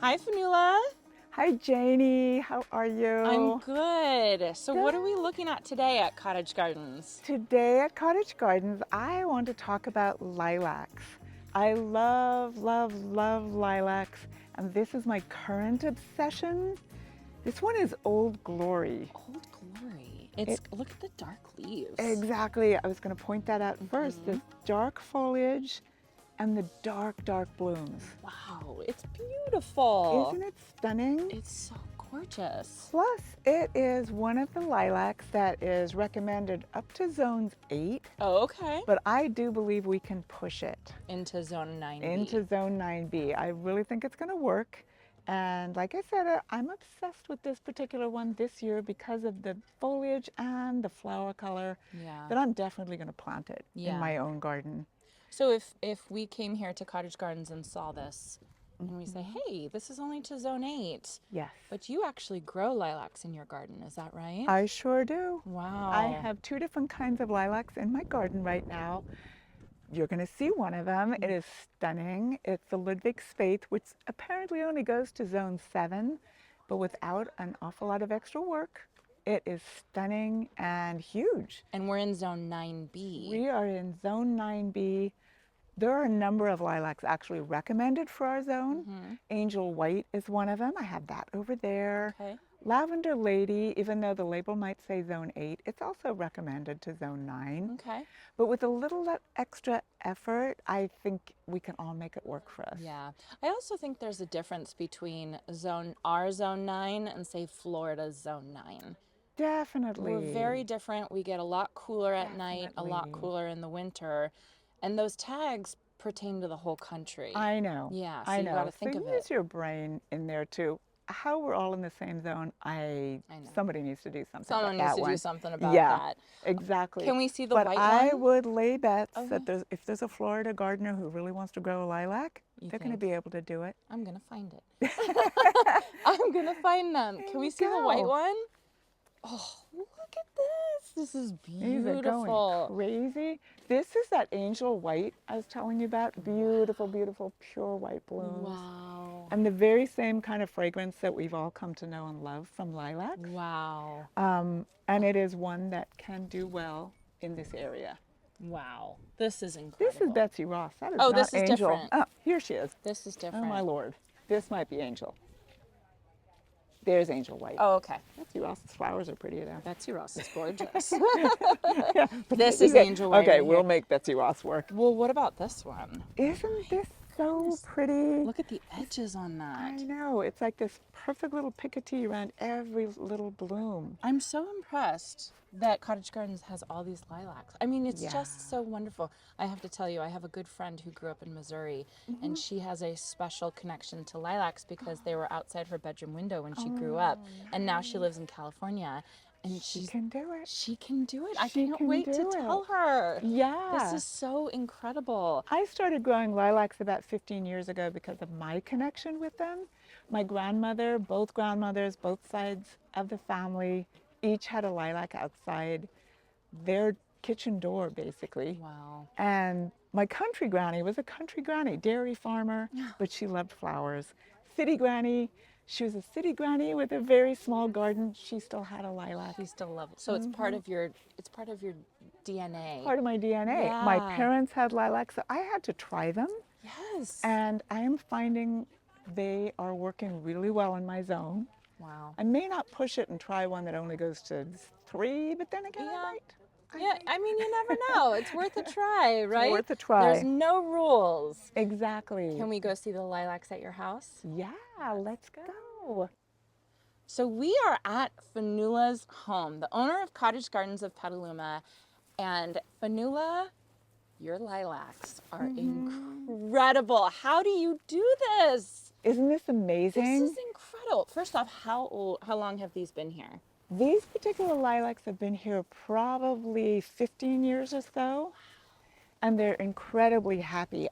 Hi, Fionnuala. Hi, Janie. How are I'm you? good. So what are we Good. looking at today at Cottage Gardens? Today at Cottage Gardens, I want to talk about lilacs. I love, love, love lilacs, and this is my current obsession. This one is Old Glory. Old Glory. It Look at the dark leaves. exactly. I was going to point that out first. This dark foliage and the dark, dark blooms. Wow, it's beautiful. Isn't it stunning? It's so gorgeous. Plus, it is one of the lilacs that is recommended up to zones 8, Oh, okay. but I do believe we can push it Into zone 9B. into zone 9B. I really think it's going to work. And like I said, I'm obsessed with this particular one this year because of the foliage and the flower color. Yeah. That I'm definitely going to plant it Yeah. in my own garden. So if we came here to Cottage Gardens and saw this, and we say, hey, this is only to zone 8. Yes. But you actually grow lilacs in your garden, is that right? I sure do. Wow. I have 2 different kinds of lilacs in my garden right now. You're going to see one of them. It is stunning. It's the Ludwig Spathe, which apparently only goes to zone 7, but without an awful lot of extra work. It is stunning and huge. And we're in zone 9B. We are in zone 9B. There are a number of lilacs actually recommended for our zone. Angel White is one of them. I have that over there. Okay. Lavender Lady, even though the label might say zone 8, it's also recommended to zone 9. Okay. But with a little extra effort, I think we can all make it work for us. Yeah. I also think there's a difference between our zone 9 and say Florida's zone 9. Definitely. We're very different. We get a lot cooler at night, a lot Definitely. cooler in the winter. And those tags pertain to the whole country. I know. Yeah, so I you know. got to think so of use it. your brain in there too. How we're all in the same zone, I know. somebody needs to do something Someone about needs that to one. do something about Yeah, that. exactly. Can we see the but white I one? would lay bets Okay. that if there's a Florida gardener who really wants to grow a lilac, they're going to be able to do it. I'm going to find it. I'm going to find them. Can we see the white one? Oh, look at this. This is These are going beautiful. crazy. This is that Angel White I was telling you about. Beautiful, beautiful, pure white blooms. Wow. And the very same kind of fragrance that we've all come to know and love from lilacs. Wow. And it is one that can do well in this area. Wow. This is incredible. This is Betsy Ross. That is Oh, not this is Angel. different. Oh, here she is. This is Oh different. my Lord. This might be Angel. There's Angel White. Oh, okay. Betsy Ross's flowers are pretty though. Betsy Ross is gorgeous. Yeah, This is Angel White. Okay, right we'll here. make Betsy Ross work. Well, what about this one? Isn't this so pretty? Look at the edges on that. I know. It's like this perfect little picotee around every little bloom. I'm so impressed that Cottage Gardens has all these lilacs. I mean, it's Yeah. just so wonderful. I have to tell you, I have a good friend who grew up in Missouri, and she has a special connection to lilacs because they were outside her bedroom window when she grew up, and now she lives in California. And She can do it. She can do it. I She can't can wait to do it. tell her. Yeah. This is so incredible. I started growing lilacs about 15 years ago because of my connection with them. My grandmother, both grandmothers, both sides of the family, each had a lilac outside their kitchen door, basically. Wow. And my country granny was a country granny, dairy farmer, but she loved flowers. City granny, she was a city granny with a very small garden. She still had a lilac. She still loves it. So it's part of your DNA. Part of my DNA. Yeah. My parents had lilacs, so I had to try them. Yes. And I am finding they are working really well in my zone. Wow. I may not push it and try one that only goes to 3, but then again, I might. Yeah, I mean, you never know. It's worth a try, right? Worth a try. There's no rules. Exactly. Can we go see the lilacs at your house? Yeah, let's go. So we are at Fionnuala's home, the owner of Cottage Gardens of Petaluma. And Fionnuala, your lilacs are incredible. How do you do this? Isn't this amazing? This is incredible. First off, how long have these been here? These particular lilacs have been here probably 15 years or so, and they're incredibly happy.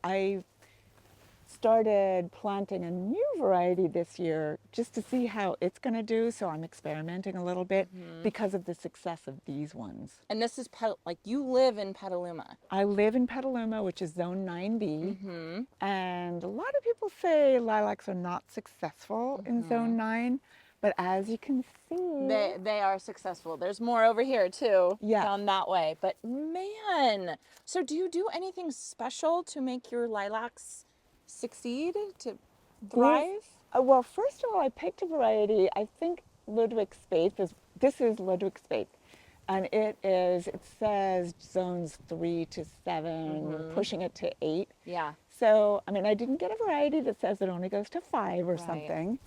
started planting a new variety this year just to see how it's going to do. So I'm experimenting a little bit because of the success of these ones. And this is like you live in Petaluma. I live in Petaluma, which is zone 9B. Mm-hmm. And a lot of people say lilacs are not successful in zone 9. But as you can see, They are successful. There's more over here too, Yeah. down that way. But man, so do you do anything special to make your lilacs succeed, to thrive? Well, first of all, I picked a variety. I think Ludwig Spate. This is Ludwig Spate, and it says zones 3 to 7, pushing it to 8. Yeah. So, I mean, I didn't get a variety that says it only goes to 5 or Right. something.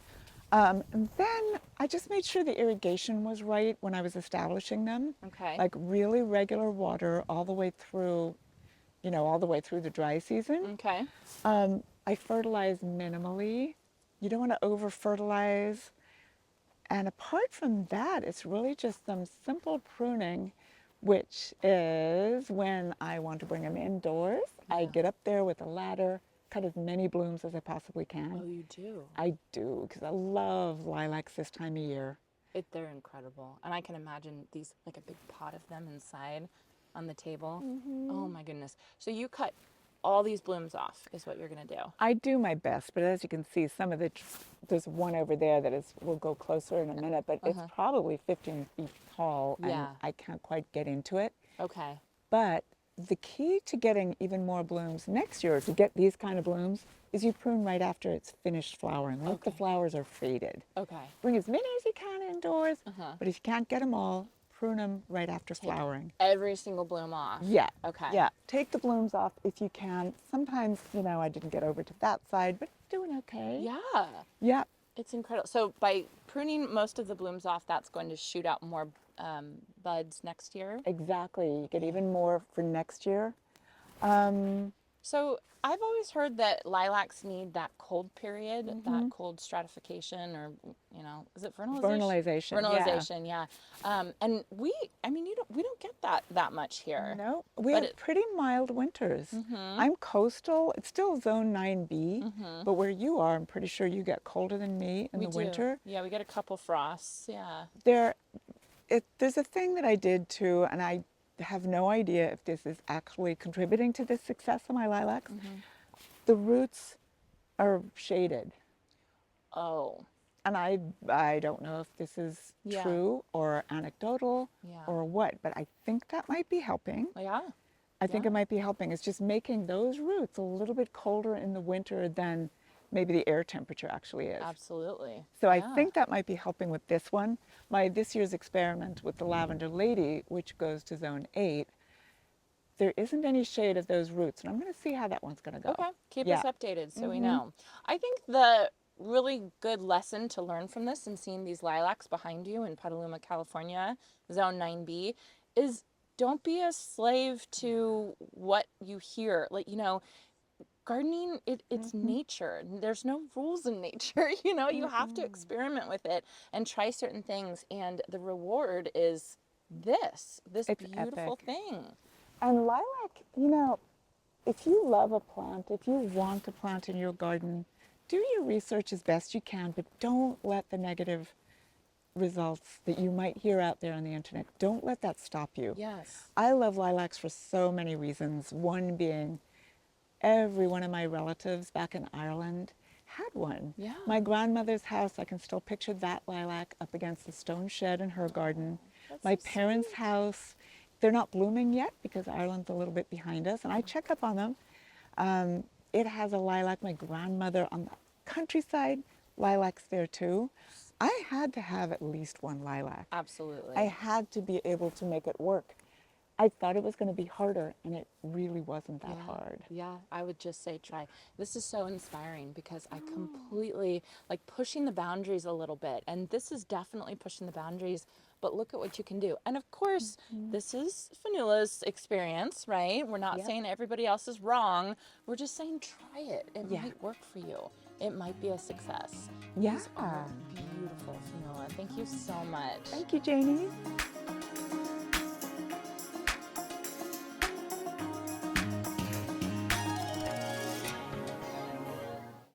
And then I just made sure the irrigation was right when I was establishing them. Okay. Like really regular water all the way through, all the way through the dry season. Okay. I fertilize minimally. You don't want to over fertilize. And apart from that, it's really just some simple pruning, which is when I want to bring them indoors. I Yeah. get up there with a ladder, cut as many blooms as I possibly can. Oh, you do? I do, because I love lilacs this time of year. They're incredible. And I can imagine these, like a big pot of them inside on the table. Oh my goodness. So you cut all these blooms off is what you're going to do. I do my best, but as you can see, there's one over there we'll go closer in a minute, but it's probably 15 feet tall, and Yeah. I can't quite get into it. Okay. But the key to getting even more blooms next year, to get these kind of blooms, is you prune right after it's finished flowering. Once the Okay. flowers are faded. Okay. Bring as many as you can indoors, but if you can't get them all, prune them right after flowering. Every single bloom off. Yeah. Okay. Yeah. Take the blooms off if you can. Sometimes, I didn't get over to that side, but doing okay. Yeah. Yeah. It's incredible. So by pruning most of the blooms off, that's going to shoot out more buds next year. Exactly. You get even more for next year. So I've always heard that lilacs need that cold period, that cold stratification, or is it vernalization? Vernalization. Vernalization, yeah. And we don't get that much here. No, we have pretty mild winters. I'm coastal. It's still zone 9B, but where you are, I'm pretty sure you get colder than me in the winter. Yeah, we get a couple frosts. Yeah. There's a thing that I did too, and I have no idea if this is actually contributing to the success of my lilacs. The roots are shaded. Oh. And I don't know if this is true or anecdotal or what, but I think that might be helping. Yeah. I think it might be helping. It's just making those roots a little bit colder in the winter than maybe the air temperature actually is. Absolutely. So I think that might be helping with this one. This year's experiment with the lavender lady, which goes to zone 8, there isn't any shade of those roots, and I'm going to see how that one's going to go. Okay, keep us updated so we know. I think the really good lesson to learn from this and seeing these lilacs behind you in Petaluma, California, zone 9B, is don't be a slave to what you hear. Gardening, it's nature. There's no rules in nature. You have to experiment with it and try certain things, and the reward is this beautiful thing. And lilac, if you love a plant, if you want to plant in your garden, do your research as best you can, but don't let the negative results that you might hear out there on the internet, don't let that stop you. Yes. I love lilacs for so many reasons. One being every one of my relatives back in Ireland had one. Yeah. My grandmother's house, I can still picture that lilac up against the stone shed in her garden. My parents' house, they're not blooming yet because Ireland's a little bit behind us, and I check up on them. It has a lilac. My grandmother on the countryside, lilacs there too. I had to have at least one lilac. Absolutely. I had to be able to make it work. I thought it was going to be harder, and it really wasn't that hard. Yeah, I would just say try. This is so inspiring because I completely pushing the boundaries a little bit, and this is definitely pushing the boundaries, but look at what you can do. And of course, this is Fionuala's experience, right? We're not saying everybody else is wrong. We're just saying try it. It might work for you. It might be a success. Yeah. These are beautiful, Fionuala. Thank you so much. Thank you, Janie.